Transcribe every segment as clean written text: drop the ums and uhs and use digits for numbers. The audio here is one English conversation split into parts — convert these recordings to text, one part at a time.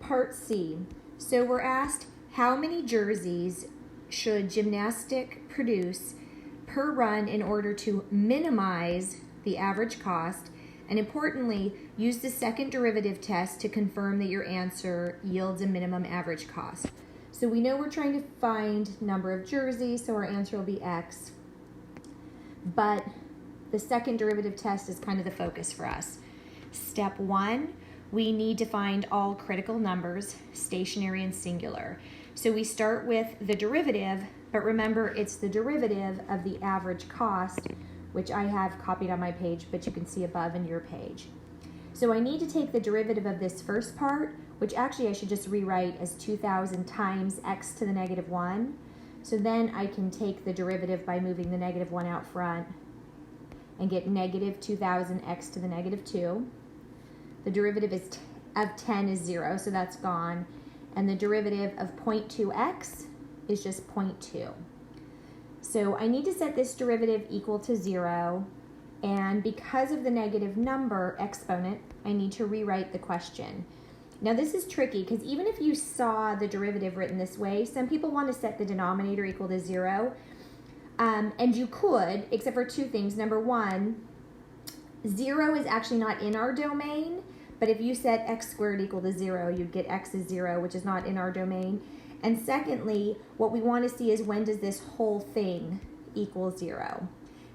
Part C. So we're asked how many jerseys should gymnastic produce per run in order to minimize the average cost, and importantly, use the second derivative test to confirm that your answer yields a minimum average cost. So we know we're trying to find number of jerseys, so our answer will be X. But the second derivative test is kind of the focus for us. Step 1, we need to find all critical numbers, stationary and singular. So we start with the derivative, but remember it's the derivative of the average cost, which I have copied on my page, but you can see above in your page. So I need to take the derivative of this first part, which actually I should just rewrite as 2,000 times x to the negative 1. So then I can take the derivative by moving the negative 1 out front and get negative 2,000 x to the negative 2. The derivative of 10 is 0, so that's gone. And the derivative of 0.2x is just 0.2. So I need to set this derivative equal to 0, and because of the negative number exponent, I need to rewrite the question. Now this is tricky because even if you saw the derivative written this way, some people want to set the denominator equal to 0, and you could, except for two things. Number one, 0 is actually not in our domain, but if you set x squared equal to 0, you'd get x is 0, which is not in our domain. And secondly, what we want to see is when does this whole thing equal 0.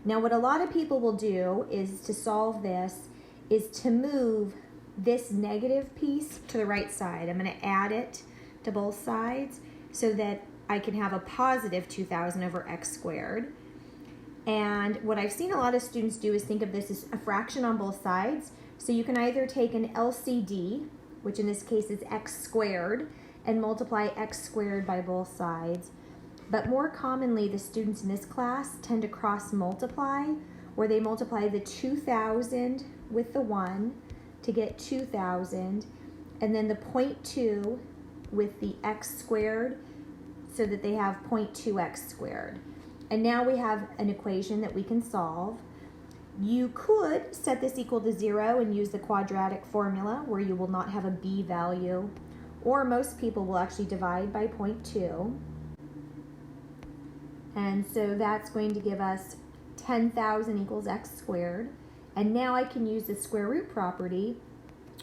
Now what a lot of people will do is to solve this is to move this negative piece to the right side. I'm going to add it to both sides so that I can have a positive 2,000 over x squared. And what I've seen a lot of students do is think of this as a fraction on both sides. So you can either take an LCD, which in this case is x squared, and multiply x squared by both sides. But more commonly, the students in this class tend to cross multiply, where they multiply the 2,000 with the 1 to get 2,000, and then the 0.2 with the x squared, so that they have 0.2x squared. And now we have an equation that we can solve. You could set this equal to 0 and use the quadratic formula where you will not have a b value, or most people will actually divide by 0.2. And so that's going to give us 10,000 equals x squared. And now I can use the square root property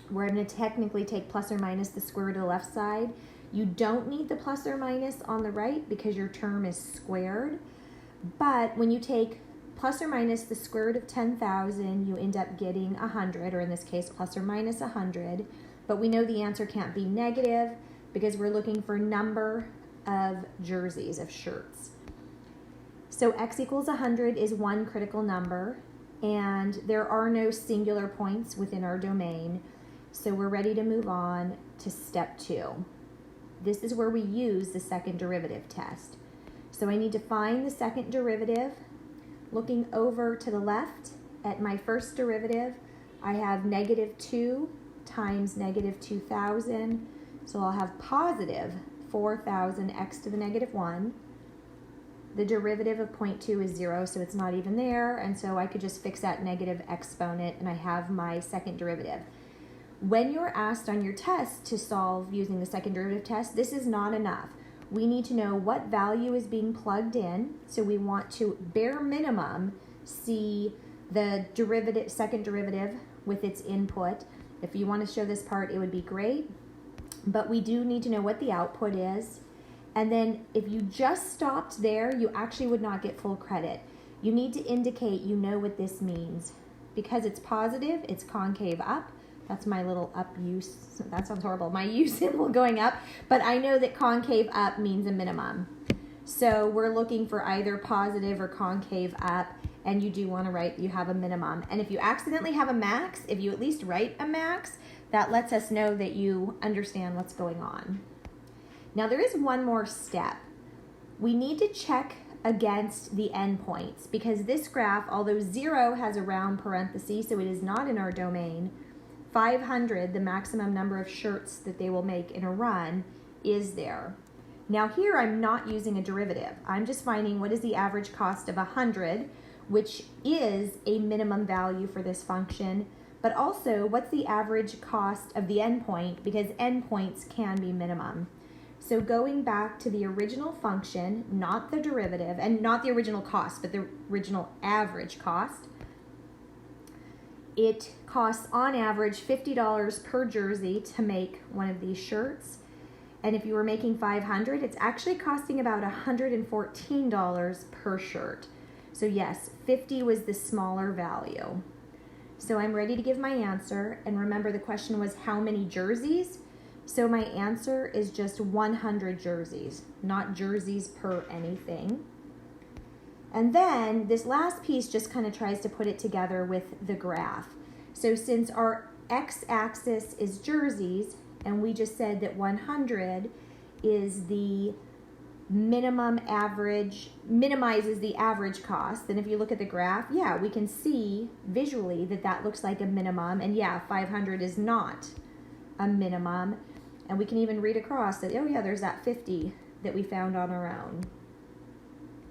where I'm going to technically take plus or minus the square root to the left side. You don't need the plus or minus on the right because your term is squared. But when you take plus or minus the square root of 10,000, you end up getting 100, or in this case, plus or minus 100. But we know the answer can't be negative because we're looking for number of jerseys, of shirts. So x equals 100 is one critical number, and there are no singular points within our domain. So we're ready to move on to step 2. This is where we use the second derivative test. So I need to find the second derivative. Looking over to the left at my first derivative, I have negative 2 times negative 2,000. So I'll have positive 4,000 x to the negative 1. The derivative of 0.2 is 0, so it's not even there, and so I could just fix that negative exponent, and I have my second derivative. When you're asked on your test to solve using the second derivative test, this is not enough. We need to know what value is being plugged in, so we want to bare minimum see the derivative, second derivative with its input. If you want to show this part, it would be great, but we do need to know what the output is. And then if you just stopped there, you actually would not get full credit. You need to indicate you know what this means. Because it's positive, it's concave up. That's my little up use. That sounds horrible. My U symbol going up. But I know that concave up means a minimum. So we're looking for either positive or concave up. And you do want to write you have a minimum. And if you accidentally have a max, if you at least write a max, that lets us know that you understand what's going on. Now there is one more step. We need to check against the endpoints because this graph, although 0 has a round parenthesis, so it is not in our domain, 500, the maximum number of shirts that they will make in a run, is there. Now here I'm not using a derivative. I'm just finding what is the average cost of 100, which is a minimum value for this function, but also what's the average cost of the endpoint, because endpoints can be minimum. So going back to the original function, not the derivative, and not the original cost, but the original average cost, it costs on average $50 per jersey to make one of these shirts. And if you were making 500, it's actually costing about $114 per shirt. So yes, 50 was the smaller value. So I'm ready to give my answer. And remember, the question was how many jerseys? So my answer is just 100 jerseys, not jerseys per anything. And then this last piece just kind of tries to put it together with the graph. So since our x-axis is jerseys, and we just said that 100 is the minimum average, minimizes the average cost, then if you look at the graph, yeah, we can see visually that that looks like a minimum, and yeah, 500 is not a minimum. And we can even read across that, oh yeah, there's that 50 that we found on our own.